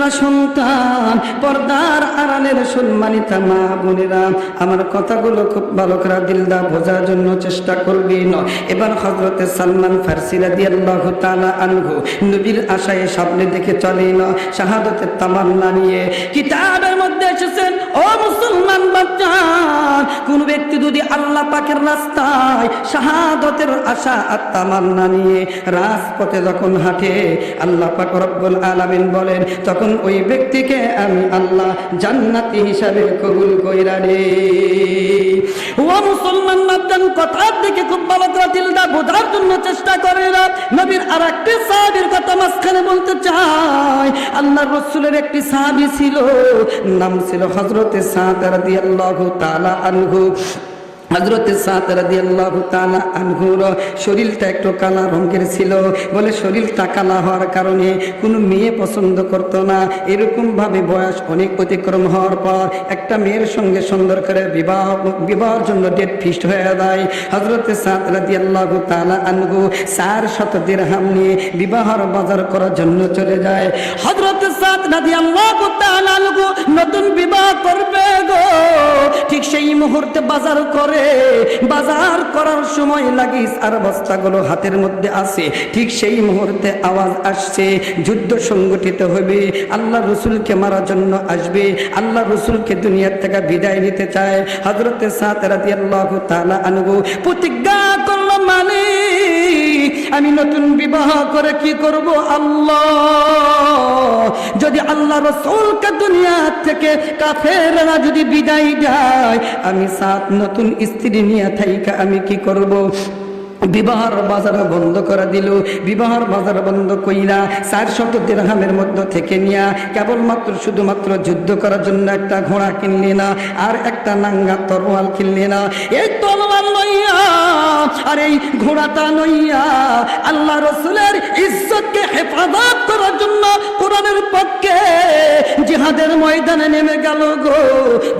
পাত্রা সন্তান, পর্দার আড়ালের সম্মানিতা মা বোনেরা, আমার কথাগুলো খুব ভালো করে দিলদা বোঝার জন্য চেষ্টা করবেন। এবার হযরতে সালমান ফারসি রাদিয়াল্লাহু তাআলা আনহু নবীর আশায় স্বপ্নে দেখে চলেন শাহাদাতের তামান্না নিয়ে। কিতাবের মধ্যে এসেছেন, ও মুসলমান বাচ্চান, কোন ব্যক্তি যদি আল্লাহ পাকের রাস্তায় শাহাদাতের আশা আর তামান্না নিয়ে রাজপথে যখন হাঁটে, আল্লাহ পাক রব্বুল আলামিন বলেন তখন ওই ব্যক্তিকে আমি আল্লাহ জান্নাতি হিসাবে কবুল কইরা রে। ও মুসলমান বাচ্চান, কথার দিকে খুব ভালো করে দিলটা বোঝার জন্য চেষ্টা করে। নবীর আর একটি সাহাবীর কথা মাঝখানে বলতে চাই। আল্লাহর রাসূলের একটি সাহাবী ছিল, নাম ছিল হযরতে সাদ রাদিয়াল্লাহু তাআলা আনহু। হযরতে সাদ রাদিয়াল্লাহু তাআলা আনহুর শরীরটা একটু কালা রঙের ছিল। বলে শরীরটা কালা হওয়ার কারণে কোনো মেয়ে পছন্দ করত না। এরকম ভাবে বয়স অনেক অতিক্রম হওয়ার পর একটা মেয়ের সঙ্গে সুন্দর করে বিবাহের জন্য ডেট ফিক্সড হয়ে যায়। হযরতে সাদ রাদিয়াল্লাহু তাআলা আনহু 400 দিরহাম নিয়ে বিবাহের বাজার করার জন্য চলে যায়। হযরতে সাদ রাদিয়াল্লাহু তাআলা আনহু নতুন বিবাহ করবে গো, ঠিক সেই মুহূর্তে বাজার করার সময় লাগিস আর বস্তাগুলো হাতের মধ্যে আছে, ঠিক সেই মুহূর্তে আওয়াজ আসছে যুদ্ধ সংগঠিত হবে, আল্লাহ রাসূলকে মারার জন্য আসবে, আল্লাহ রাসূলকে দুনিয়ার থেকে বিদায় নিতে চায়। হযরতে সাদ রাদিয়াল্লাহু তাআলা আনহু প্রতিজ্ঞা করল, মালিক আমি নতুন বিবাহ করে কি করব, আল্লাহ যদি আল্লাহ রাসূলকে দুনিয়া থেকে কাফেররা যদি বিদায় দেয়, আমি সাত নতুন স্ত্রী নিয়ে থাইকা আমি কি করব। বিবাহর বাজার বন্ধ করে দিল। বিবাহর বাজার বন্ধ কইরা 400 দিরহামের মধ্যে থেকে নিয়া কেবলমাত্র শুধুমাত্র যুদ্ধ করার জন্য একটা ঘোড়া কিনলে না, আর একটা নাঙ্গা তরোয়াল কিনলে না। এই তরোয়াল লইয়া আর এই ঘোড়াটা লইয়া আল্লাহ রাসূলের ইজ্জতকে হেফাজত করার জন্য কোরআনের পক্ষে জিহাদের ময়দানে নেমে গেল গো।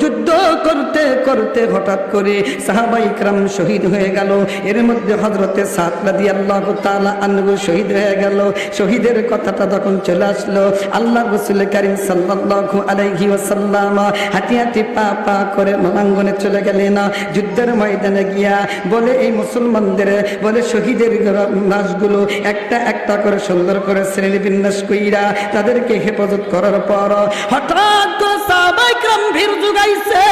যুদ্ধ করতে করতে হঠাৎ করে সাহাবায়ে কেরাম শহীদ হয়ে গেল। এর মধ্যে হযরতে সাদ রাদিয়াল্লাহু তাআলা আনহু শহীদ হয়ে গেল। শহীদের কথাটা যখন চলে আসলো, আল্লাহর রাসূল কারীম সাল্লাল্লাহু আলাইহি ওয়াসাল্লাম হাঁটি হাঁটি পা পা করে রণাঙ্গনে চলে গেলেন। যুদ্ধের ময়দানে গিয়া বলে এই মুসলমানদের বলে শহীদের লাশগুলো একটা একটা করে সুন্দর করে শ্রেণীবিন্যাস কইরা তাদেরকে হেফাজত করার পর হঠাৎ সাহাবায়ে কেরাম ভিড় জুগাইছে।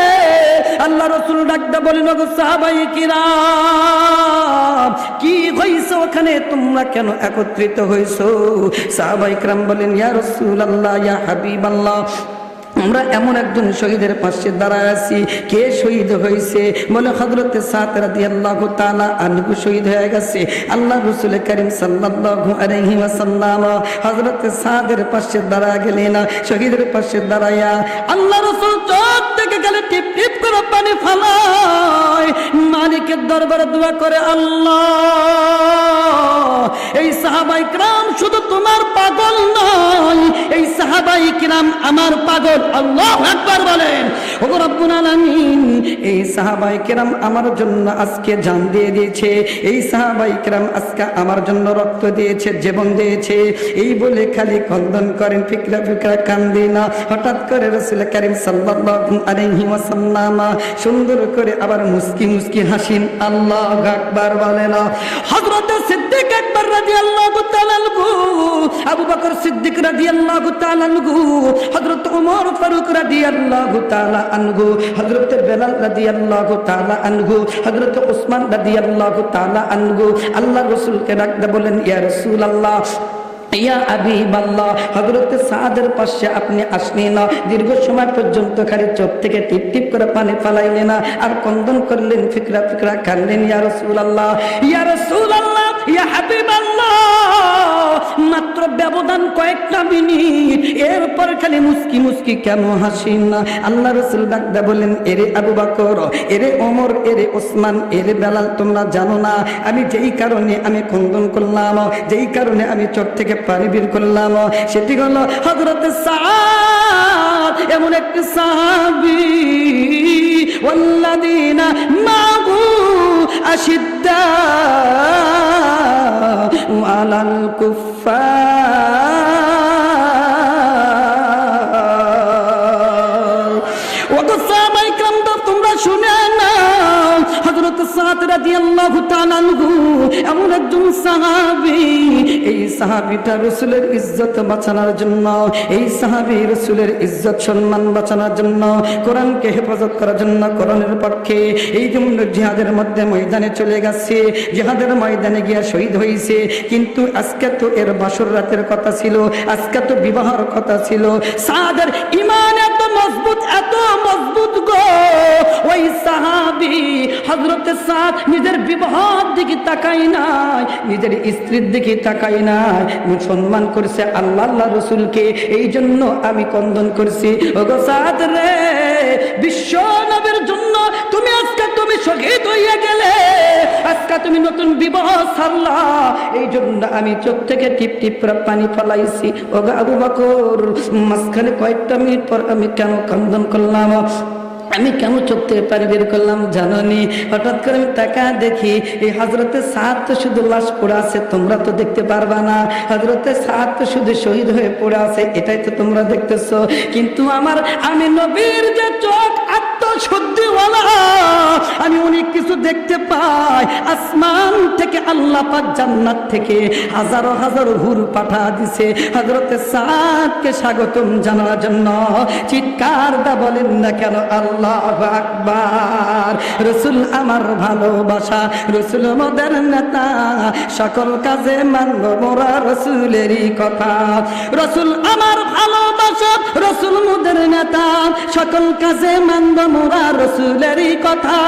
আল্লাহ রাসূল ডাকতে বলেন, ওগো সাহাবায়ে কেরাম কি হইছে ওখানে, তোমরা কেন একত্রিত হইছো? সাহাবায়ে কেরাম বলেন, ইয়া রাসূলুল্লাহ, ইয়া হাবিবাল্লাহ, আমরা এমন একজন শহীদের পাশে দাঁড়ায় আছি। কে শহীদ হয়েছে? বলে হযরতে সাদ রাদিয়াল্লাহু তাআলা আনহু শহীদ হয়ে গেছে। আল্লাহ রাসূল কারীম সাল্লাল্লাহু আলাইহি ওয়াসাল্লাম হযরতে সাদের পাশে দাঁড়ায় গেলেন। শহীদের পাশে দাঁড়ায়া আল্লাহ রাসূল চোখ থেকে গেলে টিপ টিপ করে পানি ফেলায়, মালিকের দরবারে দোয়া করে, আল্লাহ এই সাহাবায়ে কেরাম শুধু তোমার পাগল নয়, এই সাহাবায়ে কেরাম আমার পাগল। আল্লাহু আকবার বলেন। ওগো রব্বুল আলামিন, এই সাহাবায়ে কেরাম আমার জন্য আজকে জান দিয়ে দিয়েছে, এই সাহাবায়ে কেরাম আজকে আমার জন্য রক্ত দিয়েছে, জীবন দিয়েছে। এই বলে খালি খন্দন করেন, ফিকরা ফিকরা কান্দেন। হঠাৎ করে রাসূল কারীম সাল্লাল্লাহু আলাইহি ওয়াসাল্লাম সুন্দর করে আবার মুস্কি মুস্কি হাসিন। আল্লাহু আকবার বলেন। হযরত সিদ্দিক আকবর রাদিয়াল্লাহু তাআলা আনহু, আবু বকর সিদ্দিক রাদিয়াল্লাহু তাআলা আনহু, হযরত ওমর ফারুক রাদিয়াল্লাহু তাআলা আনহু, হযরত বেলাল রাদিয়াল্লাহু তাআলা আনহু, হযরত উসমান রাদিয়াল্লাহু তাআলা আনহু আল্লাহর রাসূলকে ডাকতে বলেন, ইয়া রাসূলুল্লাহ, ইয়া হাবিবাল্লাহ, হযরত সাদের পাশে আপনি আসলেন না, দীর্ঘ সময় পর্যন্ত খালি চোখ থেকে টিপ টিপ করে পানি ফালাইলেন আর কন্দন করলেন, ফিকরা ফিকরা কাঁদলেন। ইয়া রাসূলুল্লাহ, ইয়া রাসূলুল্লাহ, ইয়া হাবিবাল্লাহ, মাত্র ব্যবধান কয়েকটা মিনিট, এরপর খালি মুস্কি মুস্কি কেন হাসিন না? আল্লাহ রাসূল ডাকতে বলেন, এরে আবু বকর, এরে ওমর, এরে ওসমান, এরে বেলাল, তোমরা জানো না আমি যেই কারণে আমি কন্দন করলাম, যেই কারণে আমি চোখ থেকে পানি বের করলাম, সেটি হলো হযরত সাদ এমন একটি সাহাবী, ওয়াল্লাযীনা মাহু আশিদ্দাউ আলাল কুফফার সাদ রাদিয়াল্লাহু তাআলা আনহু এমন একজন সাহাবী, এই সাহাবীটা রাসূলের ইজ্জত বাঁচানোর জন্য, এই সাহাবী রাসূলের ইজ্জত সম্মান বাঁচানোর জন্য, কোরআনকে হেফাজত করার জন্য, কোরআনের পক্ষে এই জন্য জিহাদের মধ্যে ময়দানে চলে গেছে, জিহাদের ময়দানে গিয়া শহীদ হয়েছে। কিন্তু আজকে তো এর বাসর রাতের কথা ছিল, আজকে তো বিবাহের কথা ছিল। সাদের ঈমান এত মজবুত গো, ওই সাহাবী হযরতে সাদ নিজের বিবাহের দিকে তাকাই নাই, নিজের স্ত্রীর দিকে তাকাই নাই, সম্মান করছে আল্লাহ রাসূলকে। এই জন্য আমি কন্দন করছি, ওগো সাদ রে, বিশ্ব নবীর জন্য তুমি আজকে তুমি শহীদ হইয়া গেলে, আজকে তুমি নতুন বিবাহ ছাড়লা, এই জন্য আমি চোখ থেকে টিপ টিপ করে পানি ফলাইছি। ওগো আবু বকর, মাঝখানে কয়েকটা মিনিট পর আমি কেন কন্দন করলাম, আমি কেমন চোখ থেকে পানি বের করলাম জানি? হঠাৎ করে আমি তাকা দেখি এই হযরতে সাদ তো শুধু লাশ পড়ে আছে, তোমরা তো দেখতে পারবা না। হযরতে সাদ তো শুধু শহীদ হয়ে পড়ে আছে, এটাই তো তোমরা দেখতেছো। কিন্তু আমি নবীর যে চোখ আত্মশুদ্ধিওয়ালা, আমি অনেক কিছু দেখতে পাই। আসমান থেকে আল্লাহ পাক জান্নাত থেকে হাজারো হাজারো হুর পাঠা দিছে হযরতে সাদকে স্বাগতম জানানোর জন্য। চিৎকার দা বলেন না কেন আল্লাহু আকবার। রাসূল আমার ভালোবাসা, রাসূল মোদের নেতা, সকল কাজে মানব মোরা রাসূলেরই কথা। রাসূল আমার ভালোবাসা, রাসূল মোদের নেতা, সকল কাজে মানব মোরা রাসূলেরই কথা।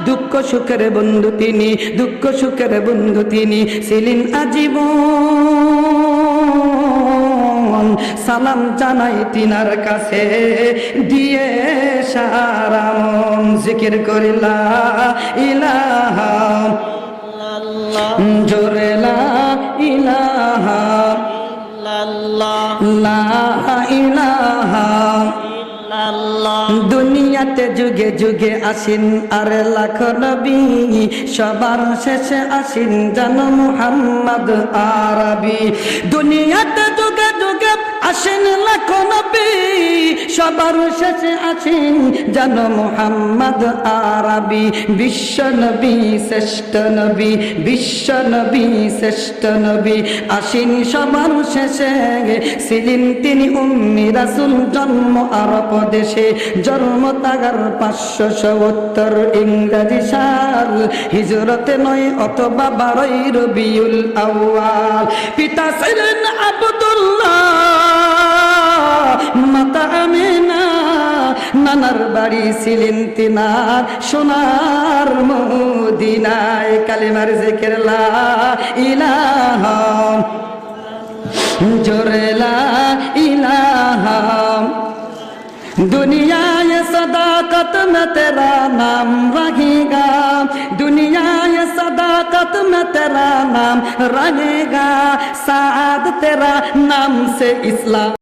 দুঃখ সুখের বন্ধু তিনি, দুঃখ সুখের বন্ধু তিনি, ছিলেন আজীবন। সালাম জানাই তিনার কাছে, দিয়ে সারা মন জিকির করি লা ইলাহা ইল্লাল্লাহ, জোরে লা ইলাহা ইল্লাল্লাহ, লা ইলাহা ইল্লাল্লাহ। দুনিয়াতে যুগে যুগে আসিন আর লাখ নবী, সবার শেষে আসিন জানো মুহাম্মদ আরবি। দুনিয়াতে যুগে যুগে আসেন লাখ নবী, সবার শেষে আসেন জানো মুহাম্মদ আরবি। বিশ্ব নবী শ্রেষ্ঠ নবী, বিশ্ব নবী শ্রেষ্ঠ নবী, আসেন সবার শেষে। ছিলেন তিনি উম্মি রাসূল, জন্ম আরব দেশে, জন্ম তাগার 570 ইংরেজি সাল, হিজরতে 9 অথবা 12 রবিউল আউয়াল। পিতা ছিলেন আব্দুল্লাহ, মাতা আমিনা, নানার বাড়ি ছিলেন তিনার সোনার মদিনায়। কালেমার জিকির লা ইলাহা, জোরে লা ইলাহা। दुनिया ये सदाकत में तेरा नाम रहेगा, दुनिया ये सदाकत में तेरा नाम रहेगा, साद तेरा नाम से इस्लाम